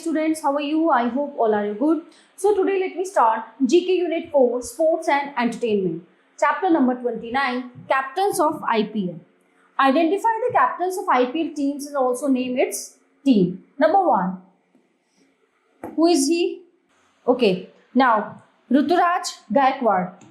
students, how are you? I hope all are good. So today let me start GK Unit 4 Sports and Entertainment. Chapter number 29 Captains of IPL. Identify the captains of IPL teams and also name its team. Number 1. Who is he? Okay. Now, Ruturaj Gaikwad.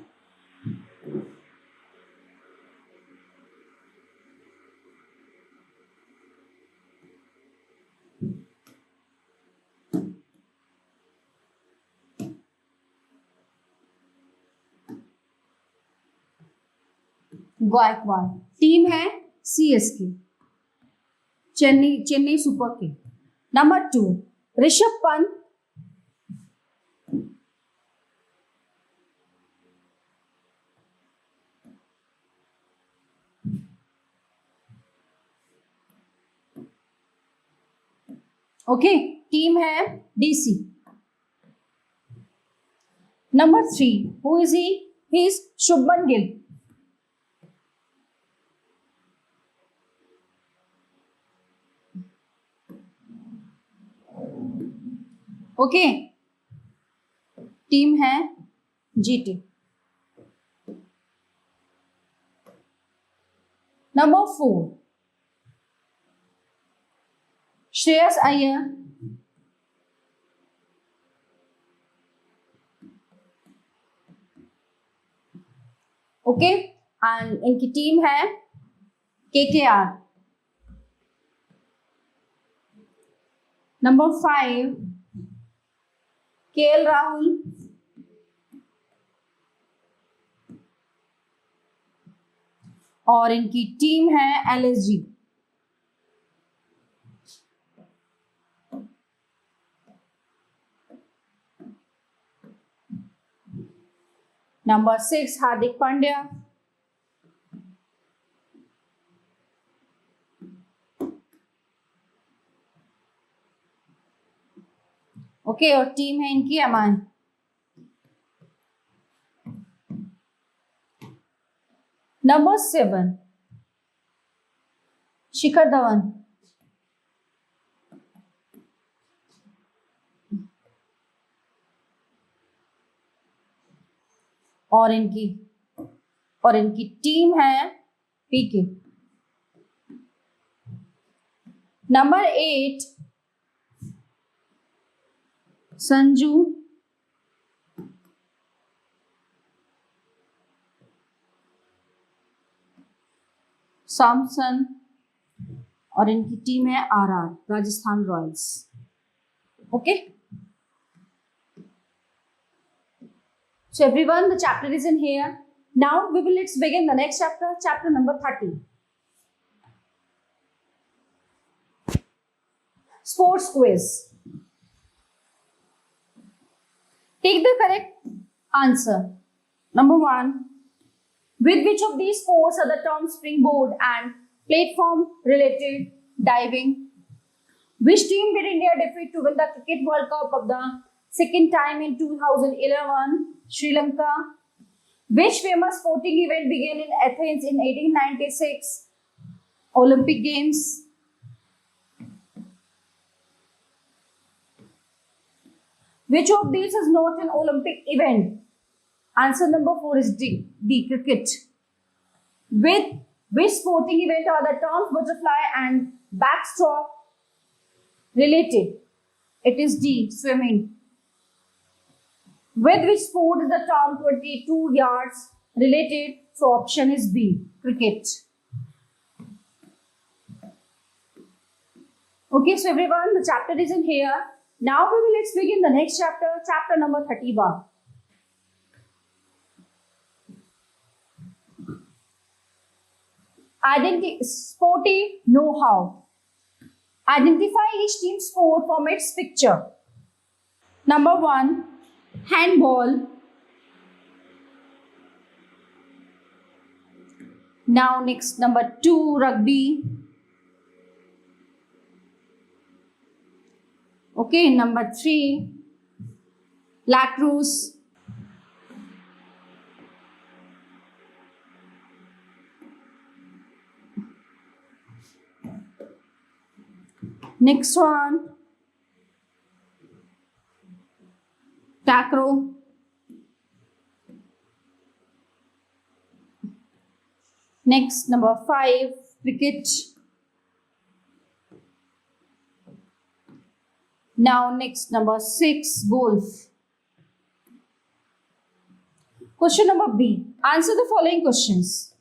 Gaikwad. Team है CSK, Chennai super king. Number 2 Rishabh Pant. Okay, team है DC. Number 3 who is he? He is Shubman Gill. Okay, team है GT. Number 4 Shreyas Iyer. Okay, and इनकी टीम है KKR. Number 5 KL Rahul. और इनकी टीम है LSG. Number 6 Hardik Pandya. Okay, और टीम है इनकी MI. नंबर 7 शिखर धवन. और इनकी टीम है PK. नंबर 8 संजू सैमसन. और इनकी टीम है RR Rajasthan Royals. Okay, so everyone, the chapter is in here. Now let's begin the next chapter, chapter number 30. Sports quiz. Take the correct answer. Number 1. With which of these sports are the terms springboard and platform related? Diving. Which team did India defeat to win the Cricket World Cup of the second time in 2011? Sri Lanka. Which famous sporting event began in Athens in 1896? Olympic Games. Which of these is not an Olympic event? Answer number 4 is D, cricket. With which sporting event are the terms butterfly and backstroke related? It is D, swimming. With which sport is the term 22 yards related? So option is B, cricket. Okay, so everyone, the chapter is in here. Now let's begin the next chapter, chapter number 31. Sporty know-how. Identify each team's sport from its picture. Number 1, handball. Now next, number 2, rugby. Okay, number 3, lacrosse. Next one, tackle, next number 5, cricket. Now next number 6, golf. Question number B. Answer the following questions.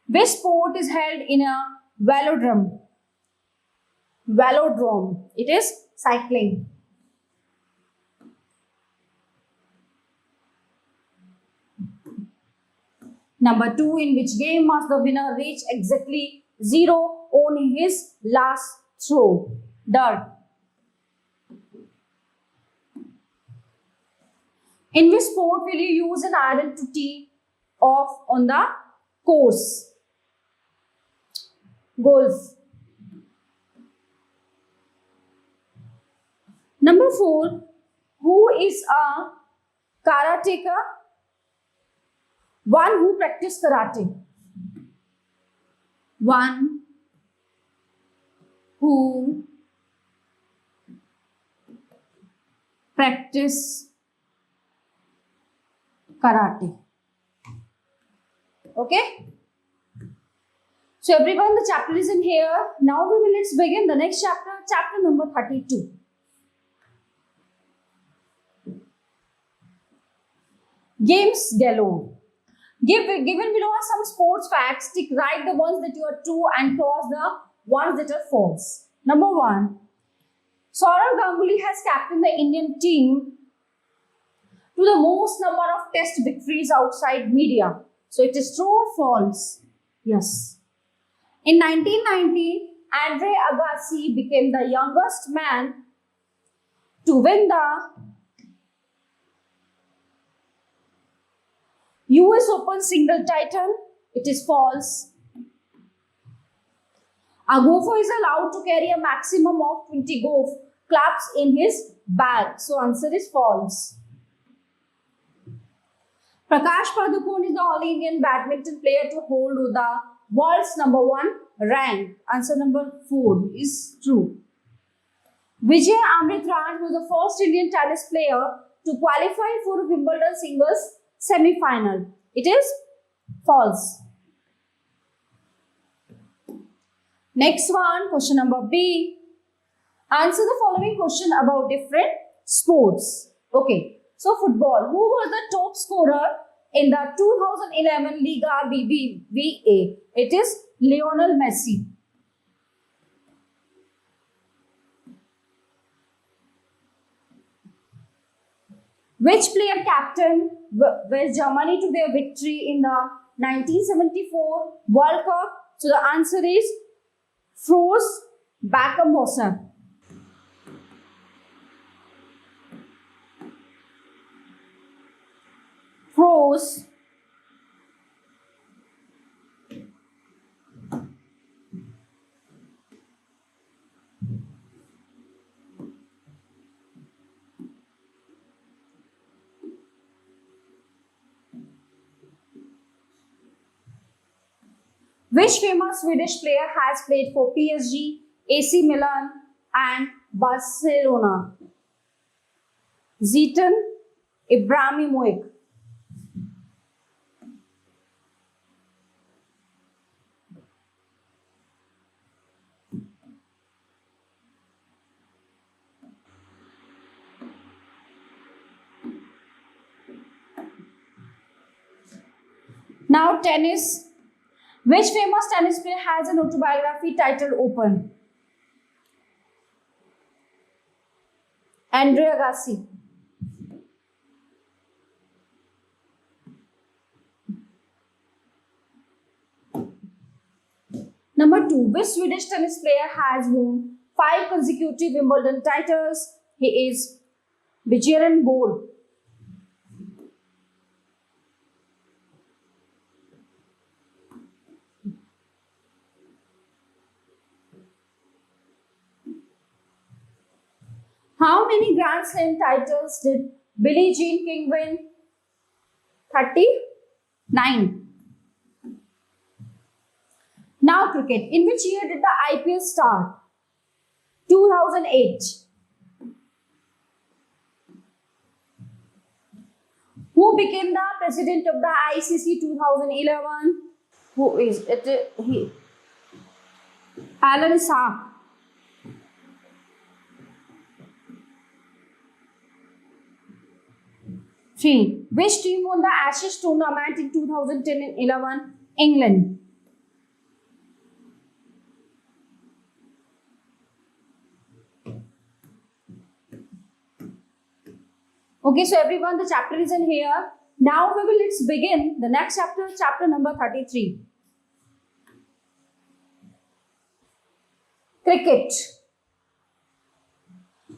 Which sport is held in a velodrome? Velodrome. It is cycling. Number 2. In which game must the winner reach exactly 0 on his last throw? Dart. In which sport will you use an iron to tee off on the course? Golf. Number 4. Who is a karateka? One who practice karate. One who practice karate. Okay. So everyone, the chapter is in here. Now let's begin the next chapter, chapter number 32. Games galore. Given below are some sports facts. Tick right the ones that you are true and cross the ones that are false. Number 1. Saurav Ganguly has captained the Indian team to the most number of test victories outside media. So it is true or false? Yes. In 1990, Andre Agassi became the youngest man to win the US Open single title. It is false. A golfer is allowed to carry a maximum of 20 golf clubs in his bag. So answer is false. Prakash Padukone is the only Indian badminton player to hold the world's number 1 rank. Answer number 4 is true. Vijay Amritraj was the first Indian tennis player to qualify for Wimbledon singles semi-final. It is false. Next one, question number B. Answer the following question about different sports. Okay, so football. Who was the top scorer in the 2011 Liga BBVA? It is Lionel Messi. Which player captained West Germany to their victory in the 1974 World Cup? So the answer is Franz Beckenbauer. Franz Which famous Swedish player has played for PSG, AC Milan and Barcelona? Zlatan Ibrahimovic. Now tennis. Which famous tennis player has an autobiography titled Open? Andre Agassi. Number 2. Which Swedish tennis player has won 5 consecutive Wimbledon titles? He is Bjorn Borg. How many Grand Slam titles did Billie Jean King win? 39. Now cricket. In which year did the IPL start? 2008. Who became the president of the ICC 2011? Who is it? He. Alan Saab. 3. Which team won the Ashes tournament in 2010 and 11? England. Okay, so everyone, the chapter is in here. Now let's begin the next chapter, chapter number 33. Cricket.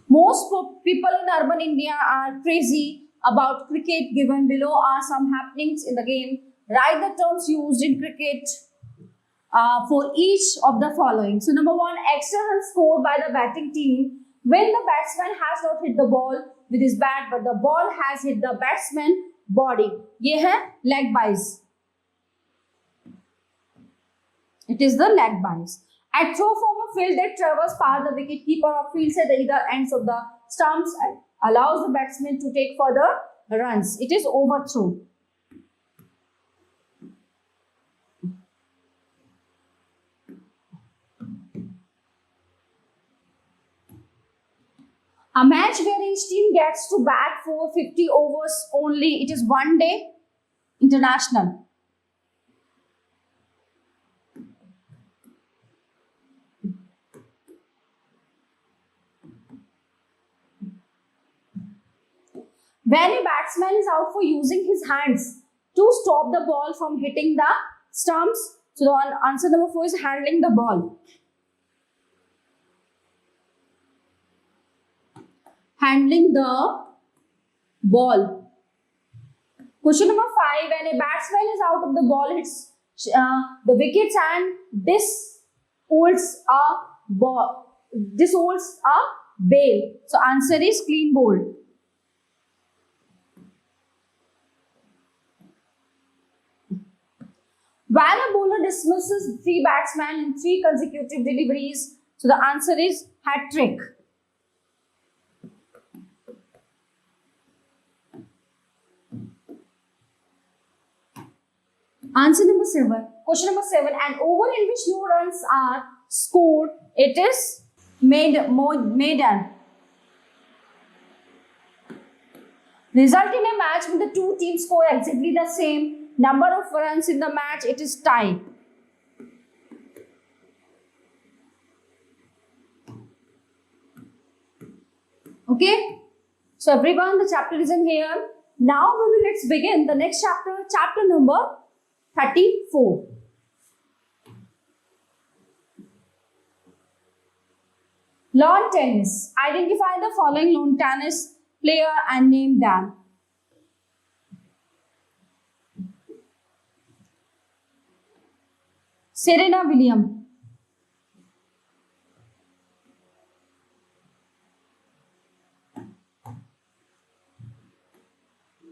Most people in urban India are crazy about cricket. Given below are some happenings in the game. Write the terms used in cricket for each of the following. So number 1, extra runs scored by the batting team when the batsman has not hit the ball with his bat but the ball has hit the batsman body. ये है leg byes. It is the leg byes. At throw from a field that travels past the wicket keeper or fields at either ends of the stumps allows the batsman to take further runs. It is overthrow. A match where each team gets to bat for 50 overs only. It is one day international. When a batsman is out for using his hands to stop the ball from hitting the stumps. So the answer number 4 is handling the ball. Handling the ball. Question number 5. When a batsman is out of the ball, hits the wickets and disholds a bail. So answer is clean bowled. When a bowler dismisses 3 batsmen in 3 consecutive deliveries, so the answer is hat trick. Answer number 7. Question number 7. An over in which no runs are scored, it is maiden. Result in a match when the 2 teams score exactly the same number of runs in the match, it is tie. Okay. So everyone, the chapter is in here. Now let's begin the next chapter, chapter number 34. Lawn tennis. Identify the following lawn tennis player and name them. Serena Williams.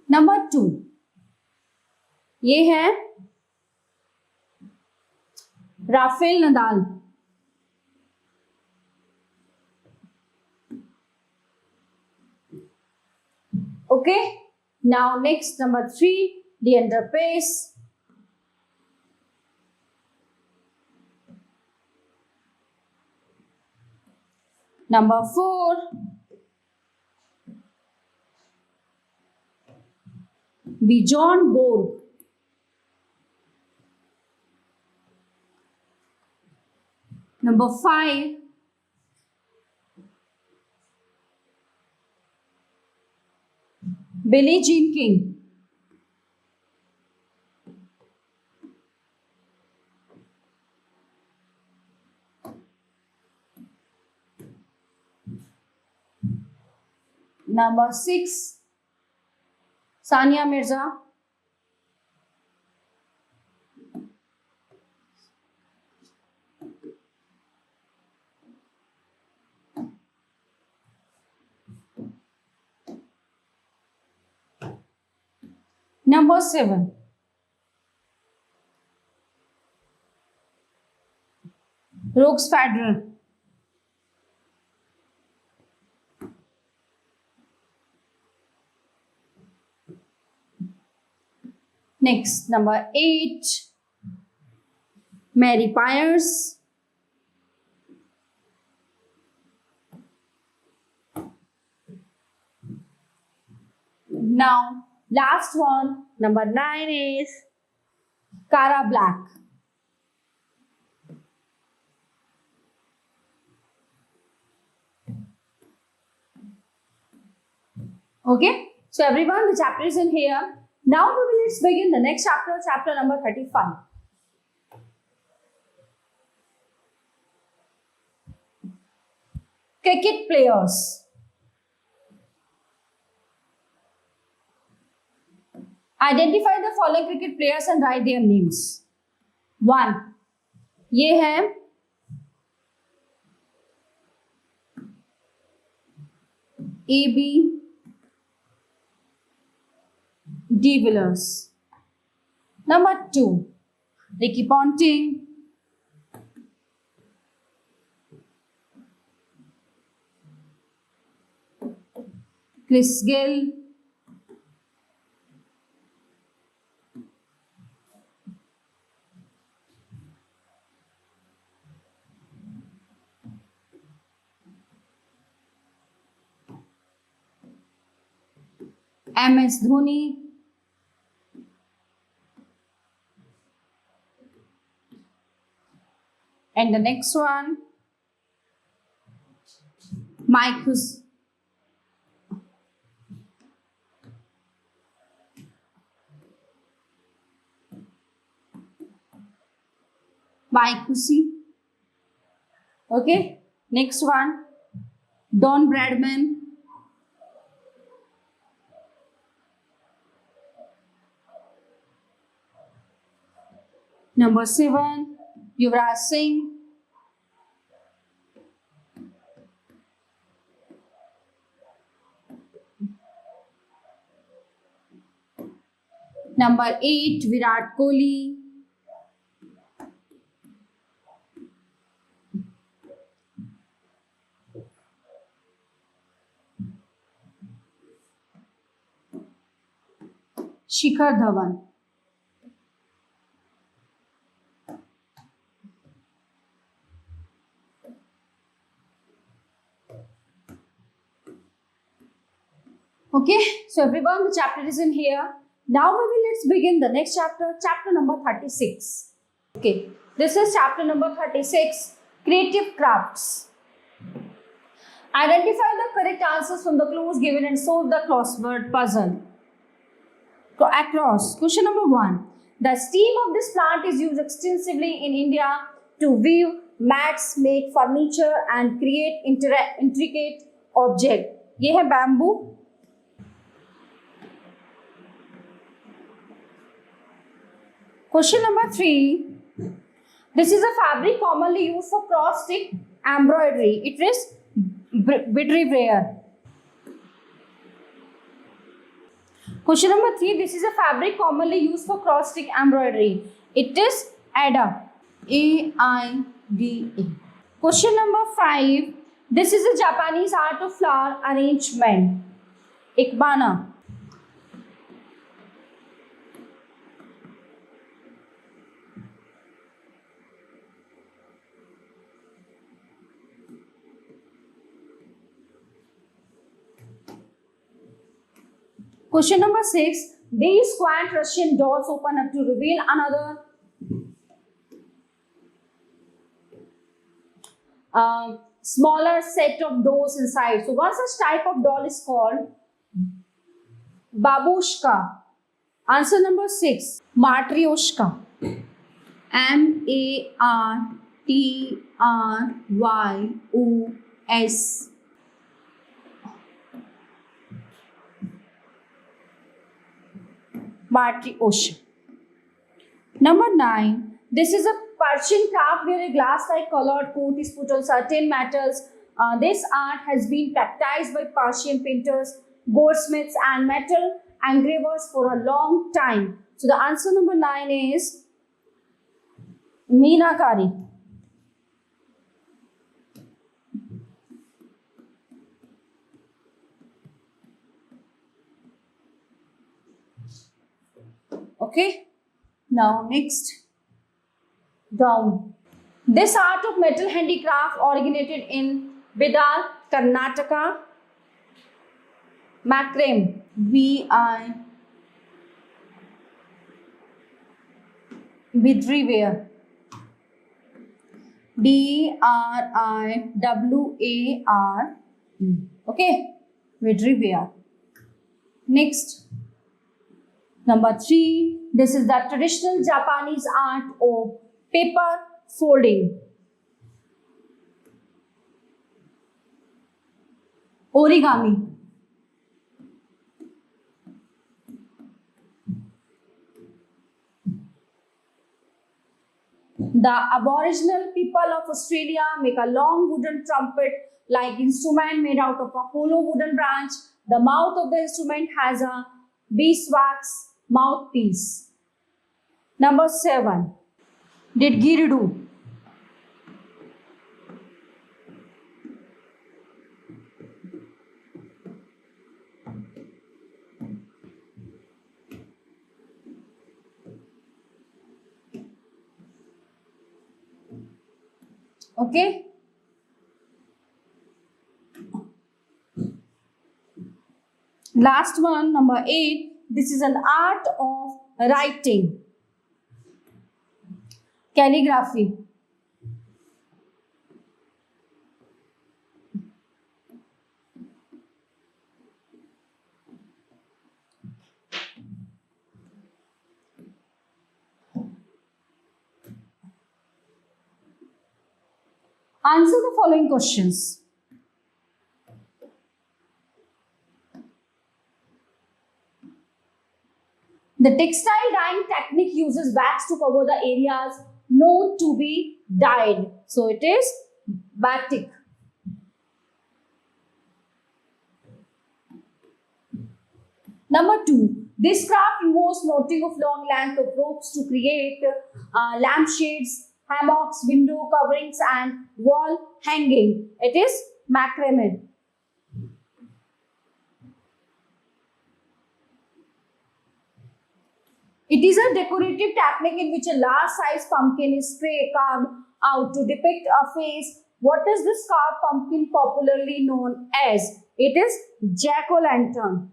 Number 2. ये है Rafael Nadal. Okay. Now next, number 3, Leander Paes. Number 4, Bjorn Borg. Number 5, Billie Jean King. Number 6, Sania Mirza. Number 7, Rox Federer. Next, number 8, Mary Piers. Now, last one, number 9 is Cara Black. Okay, so everyone, the chapter is in here. Now let's begin the next chapter, chapter number 35. Cricket players. Identify the following cricket players and write their names. 1. ये है AB de Villiers. Number 2, Ricky Ponting. Chris Gill. MS Dhoni. And the next one, Mike Hussey. Okay, next one, Don Bradman. Number 7, Yuvraj Singh. Number 8, Virat Kohli. Shikhar Dhawan. Okay, so everyone, the chapter is in here. Now let's begin the next chapter, chapter number 36. Okay, this is chapter number 36, Creative Crafts. Identify the correct answers from the clues given and solve the crossword puzzle. Across. Question number 1. The stem of this plant is used extensively in India to weave mats, make furniture and create intricate objects. ये है bamboo. Question number 3. This is a fabric commonly used for cross-stitch embroidery. It is very rare. Question number 3. This is a fabric commonly used for cross-stitch embroidery. It is Aida. A-I-D-A. Question number 5. This is a Japanese art of flower arrangement. Ikebana. Question number 6. These quaint Russian dolls open up to reveal another smaller set of doors inside. So one such type of doll is called babushka. Answer number 6. Matryoshka. M-A-R-T-R-Y-O-S. Matryoshka. Number 9. This is a Persian craft where a glass-like colored coat is put on certain metals. This art has been practiced by Persian painters, goldsmiths and metal engravers for a long time. So the answer number 9 is Meenakari. Okay. Now next, down. This art of metal handicraft originated in Bidar, Karnataka. Macrame, V-I, Bidriware, D-R-I-W-A-R. Okay, Bidriware. Next, number 3. This is the traditional Japanese art of paper folding. Origami. The Aboriginal people of Australia make a long wooden trumpet-like instrument made out of a hollow wooden branch. The mouth of the instrument has a beeswax mouthpiece. Number 7. Didgeridoo. Okay. Last one, number 8. This is an art of writing. Calligraphy. Answer the following questions. The textile dyeing technique uses wax to cover the areas known to be dyed. So it is batik. Number 2. This craft involves knotting of long length of ropes to create lampshades, hammocks, window coverings and wall hanging. It is macrame. It is a decorative technique in which a large size pumpkin is carved out to depict a face. What is this carved pumpkin popularly known as? It is jack-o'-lantern.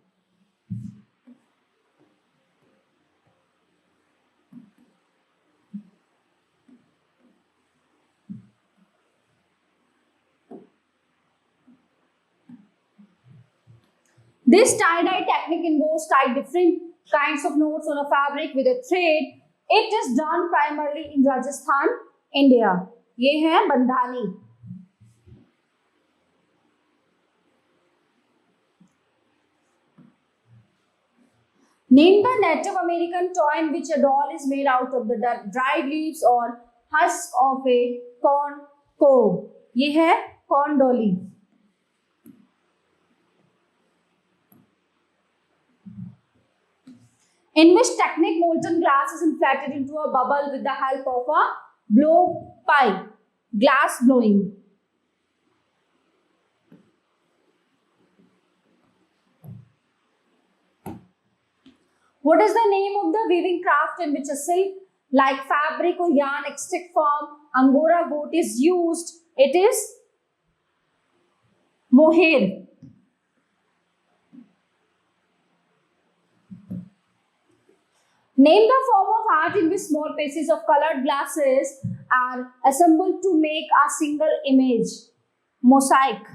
This tie-dye technique involves tying different kinds of knots on a fabric with a thread. It is done primarily in Rajasthan, India. ये है Bandhani. Name the Native American toy in which a doll is made out of the dried leaves or husk of a corn cob. ये है corn dolly. In which technique molten glass is inflated into a bubble with the help of a blowpipe. Glass blowing. What is the name of the weaving craft in which a silk like fabric or yarn extract from Angora goat is used? It is mohair. Name the form of art in which small pieces of colored glasses are assembled to make a single image. Mosaic.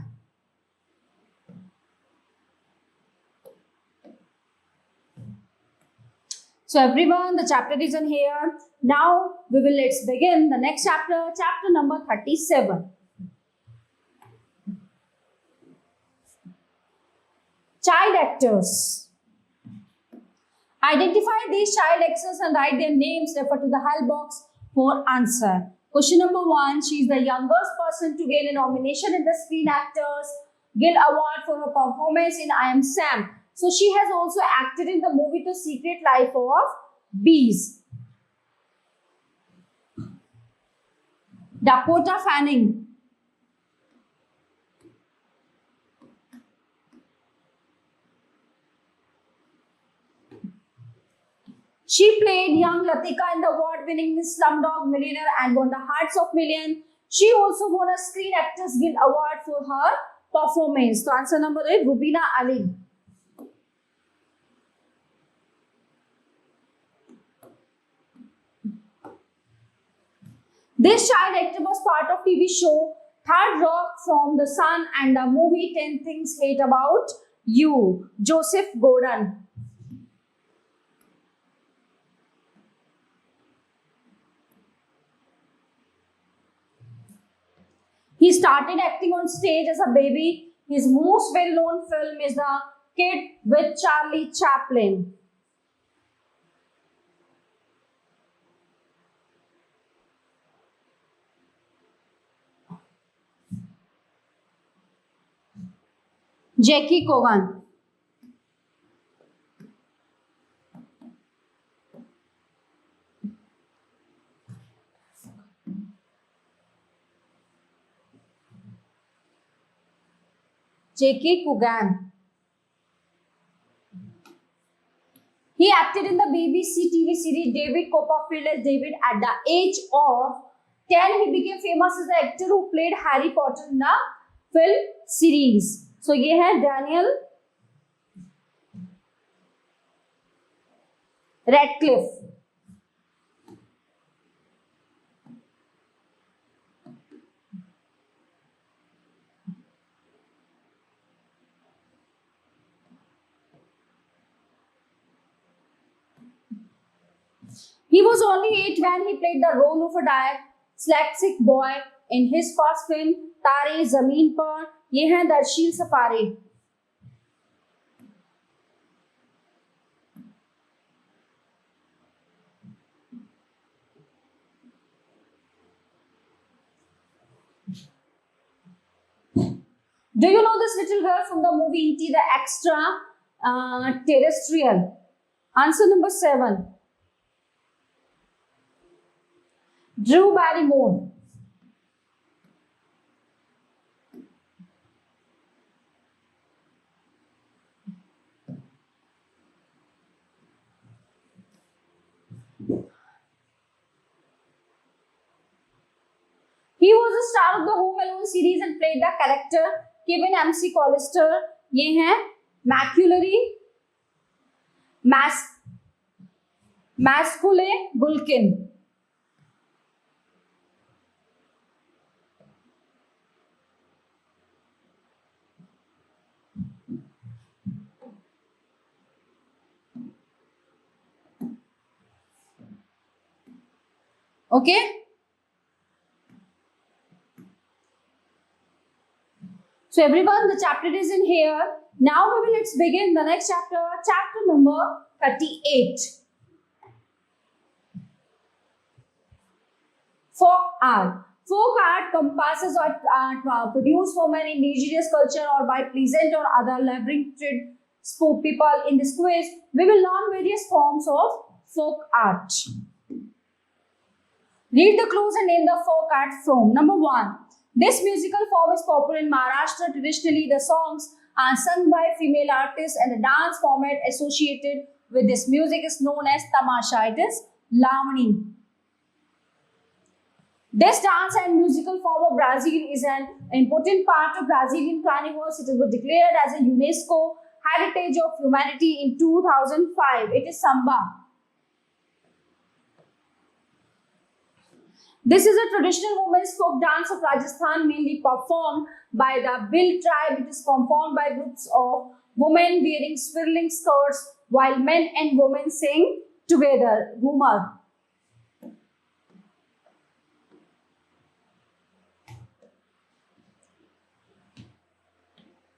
So everyone, the chapter is in here. Now let's begin the next chapter, chapter number 37. Child actors. Identify these child actors and write their names. Refer to the help box for answer. Question number 1. She is the youngest person to gain a nomination in the Screen Actors Guild Award for her performance in I Am Sam. So she has also acted in the movie The Secret Life of Bees. Dakota Fanning. She played young Latika in the award-winning Slumdog Millionaire and won the hearts of millions. She also won a Screen Actors Guild Award for her performance. So answer number 8, Rubina Ali. This child actor was part of TV show Third Rock from the Sun and the movie 10 Things Hate About You, Joseph Gordon. He started acting on stage as a baby. His most well-known film is The Kid with Charlie Chaplin. Jackie Cogan. Jackie Coogan. He acted in the BBC TV series David Copperfield as David. At the age of 10, he became famous as the actor who played Harry Potter in the film series. So ये है Daniel Radcliffe. He was only 8 when he played the role of a dyslexic boy in his first film तारे जमीन पर. ये है Darsheel safari. Do you know this little girl from the movie E.T. the Extra Terrestrial? Answer number 7. Drew Barrymore. He was a star of the Home Alone series and played the character Kevin MC Collister. ये हैं Macaulay Culkin. Okay. So everyone, the chapter is in here. Now let's begin the next chapter, chapter number 38. Folk art. Folk art compasses art produced from an indigenous culture or by peasant or other labyrinthine people. In this quiz, we will learn various forms of folk art. Read the clues and name the folk art from. Number 1. This musical form is popular in Maharashtra. Traditionally, the songs are sung by female artists and the dance format associated with this music is known as tamasha. It is lavani. This dance and musical form of Brazil is an important part of Brazilian carnivals. It was declared as a UNESCO Heritage of Humanity in 2005. It is samba. This is a traditional women's folk dance of Rajasthan, mainly performed by the Bhil tribe. It is performed by groups of women wearing swirling skirts while men and women sing together. Ghumar.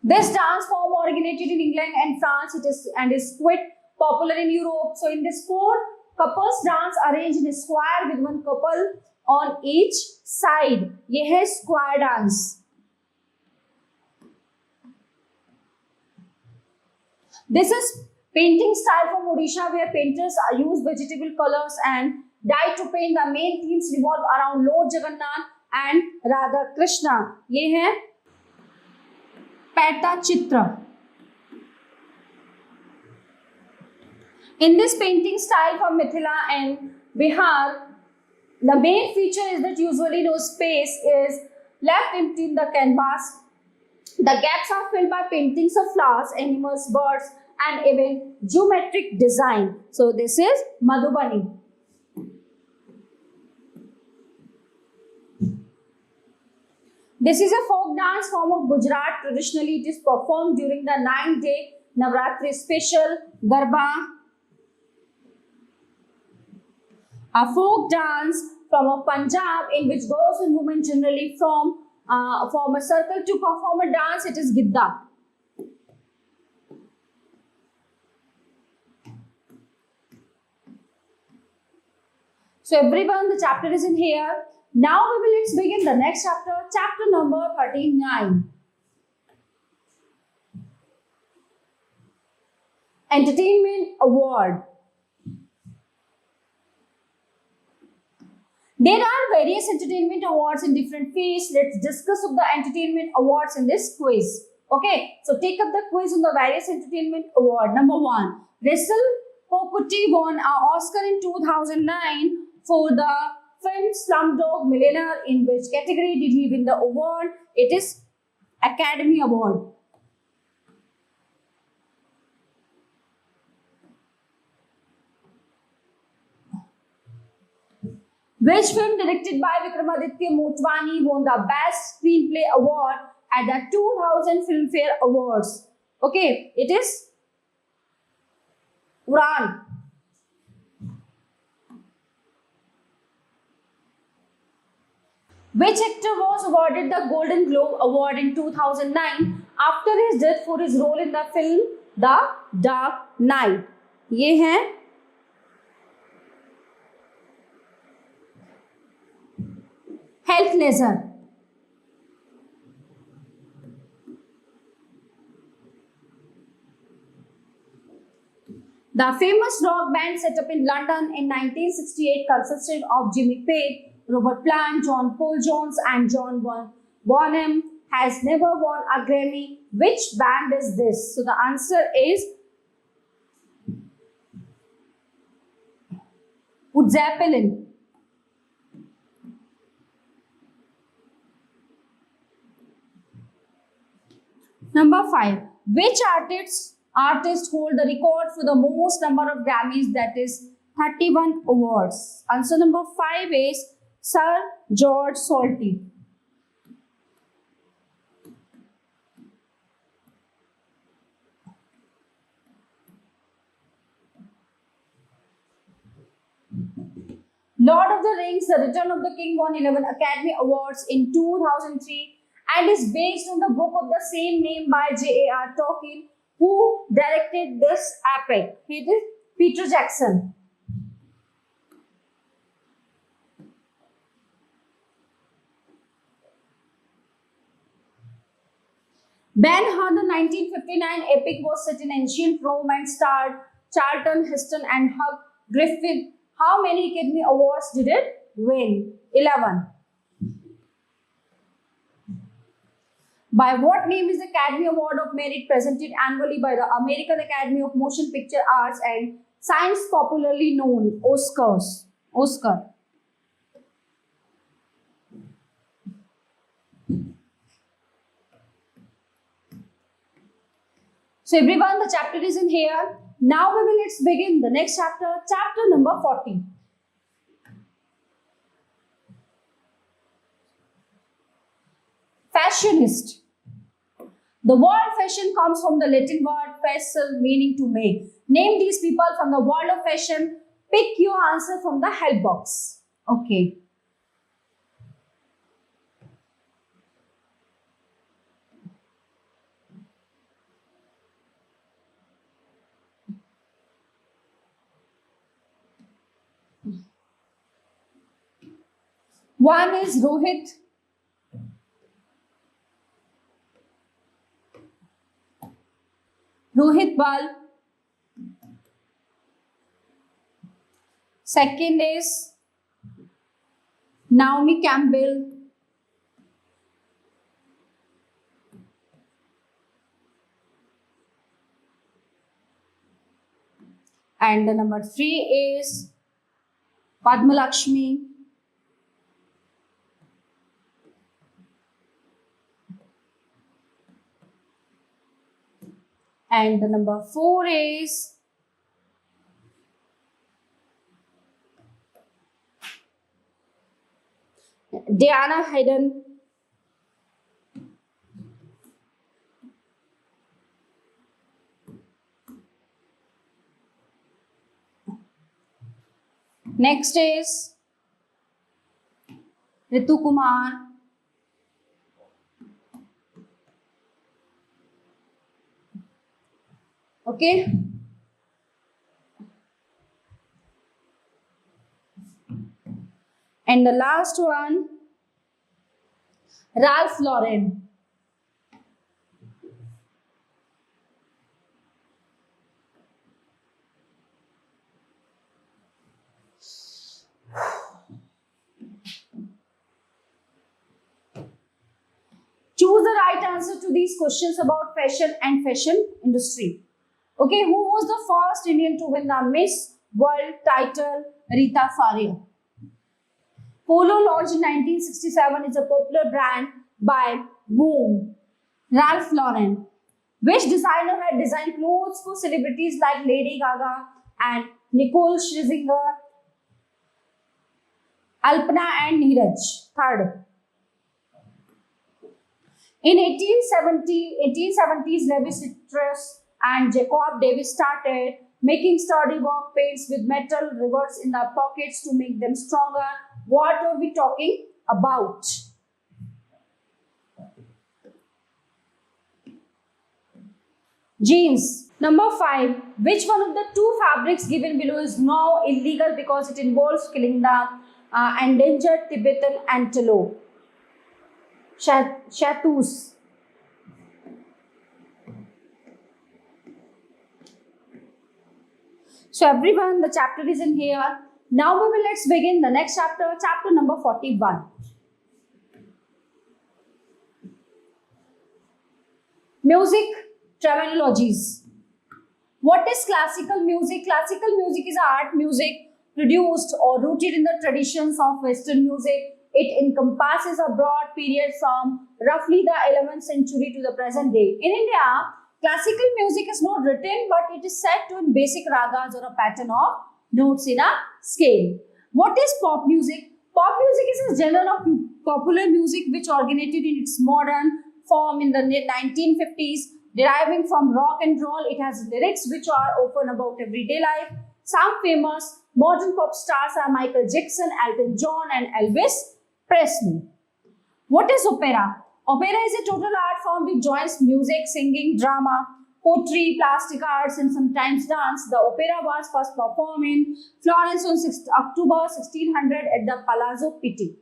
This dance form originated in England and France. It is quite popular in Europe. So in this 4 couples dance arranged in a square with one couple on each side. ये है square dance. This is painting style from Odisha where painters use vegetable colors and dye to paint. The main themes revolve around Lord Jagannath and Radha Krishna. ये है PETA चित्र. In this painting style from Mithila and Bihar, the main feature is that usually no space is left empty in the canvas. The gaps are filled by paintings of flowers, animals, birds, and even geometric design. So this is Madhubani. This is a folk dance form of Gujarat. Traditionally, it is performed during the 9-day Navratri special Garba. A folk dance from Punjab in which girls and women generally form a circle to perform a dance. It is Gidda. So everyone, the chapter is in here. Now let's begin the next chapter, chapter number 39. Entertainment Award. There are various entertainment awards in different fields. Let's discuss of the entertainment awards in this quiz. Okay, so take up the quiz on the various entertainment award. Number 1, Russell Pokuty won an Oscar in 2009 for the film Slumdog Millionaire. In which category did he win the award? It is Academy Award. Which film directed by Vikramaditya Motwani won the Best Screenplay Award at the 2000 Filmfare Awards? Okay, it is Uran. Which actor was awarded the Golden Globe Award in 2009 after his death for his role in the film The Dark Knight? ये हैं Heath Ledger. The famous rock band set up in London in 1968 consisted of Jimmy Page, Robert Plant, John Paul Jones, and John Bonham. Has never won a Grammy. Which band is this? So the answer is Led Zeppelin. Number 5. Which artist hold the record for the most number of Grammys, that is 31 awards? Answer number 5 is Sir George Solti. Lord of the Rings, The Return of the King won 11 Academy Awards in 2003 and is based on the book of the same name by J.A.R. Tolkien, who directed this epic. He is Peter Jackson. Ben-Hur, the 1959 epic, was set in ancient Rome and starred Charlton Heston and Hugh Griffith. How many Academy Awards did it win? 11. By what name is the Academy Award of Merit presented annually by the American Academy of Motion Picture Arts and Science, popularly known Oscars? Oscar. So everyone, the chapter is in here. Now let's begin the next chapter, chapter number 40. Fashionist. The word fashion comes from the Latin word facere, meaning to make. Name these people from the world of fashion. Pick your answer from the help box. Okay. One is Rohit. Rohit Bal. Second is Naomi Campbell. And the number 3 is Padma Lakshmi. And the number 4 is Diana Hayden. Next is Ritu Kumar. Okay. And the last one, Ralph Lauren. Choose the right answer to these questions about fashion and fashion industry. Okay, who was the first Indian to win the Miss World title? Rita Faria. Polo launched in 1967 is a popular brand by whom? Ralph Lauren. Which designer had designed clothes for celebrities like Lady Gaga and Nicole Scherzinger, Alpna and Neeraj? Third. In 1870s, Levi Strauss and Jacob Davis started making sturdy work paints with metal rivets in the pockets to make them stronger. What are we talking about? Jeans. Number 5. Which one of the two fabrics given below is now illegal because it involves killing the endangered Tibetan antelope? Chartreuse. So everyone, the chapter is in here. Now let's begin the next chapter, chapter number 41. Music terminologies. What is classical music? Classical music is art music produced or rooted in the traditions of Western music. It encompasses a broad period from roughly the 11th century to the present day. In India, classical music is not written, but it is set to in basic ragas or a pattern of notes in a scale. What is pop music? Pop music is a genre of popular music which originated in its modern form in the 1950s. Deriving from rock and roll, it has lyrics which are open about everyday life. Some famous modern pop stars are Michael Jackson, Elton John, and Elvis Presley. What is opera? Opera is a total art form which joins music, singing, drama, poetry, plastic arts, and sometimes dance. The opera was first performed in Florence on October 1600 at the Palazzo Pitti.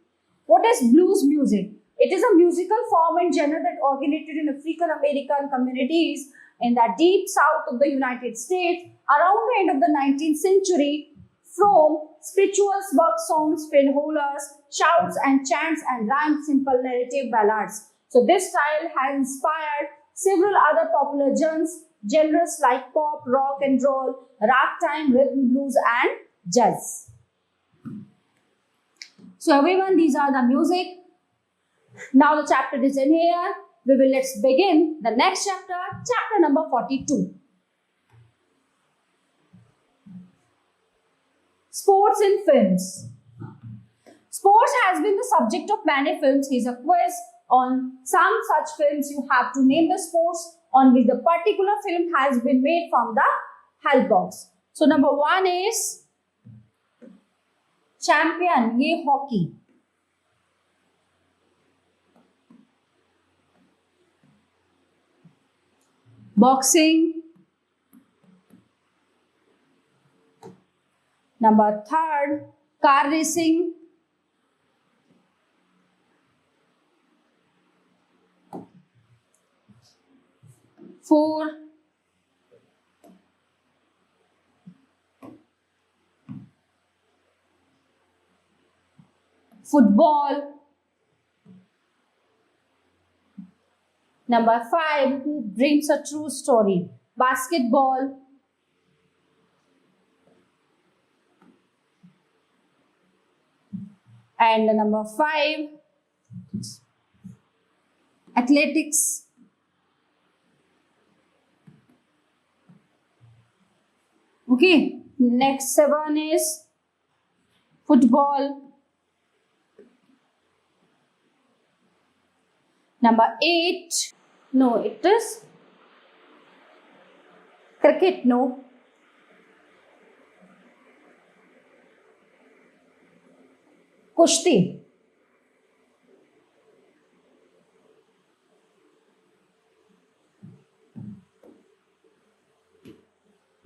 What is blues music? It is a musical form and genre that originated in African American communities in the deep south of the United States around the end of the 19th century. From spirituals, work songs, fiddlers, shouts and chants, and rhymed simple narrative ballads. So this style has inspired several other popular genres like pop, rock and roll, ragtime, rhythm, blues, and jazz. So everyone, these are the music. Now the chapter is in here. Let's begin the next chapter, chapter number 42. Sports in films. Sports has been the subject of many films. Here's a quiz on some such films. You have to name the sports on which the particular film has been made from the help box. So number 1 is Champion, ye hockey. Boxing. Number 3, car racing. Four, football. Number 5, who dreams a true story. Basketball. And number 5, athletics. Okay, next 7 is football. Number 8, no, it is cricket, no. कुश्ती.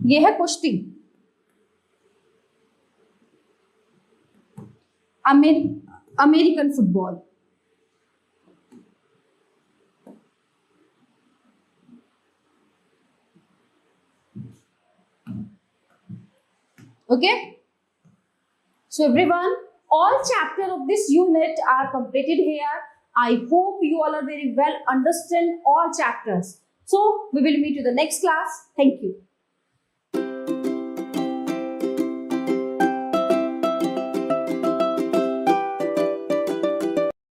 ये है कुश्ती. American football. Okay. So everyone, all chapters of this unit are completed here. I hope you all are very well understand all chapters. So we will meet you the next class. Thank you.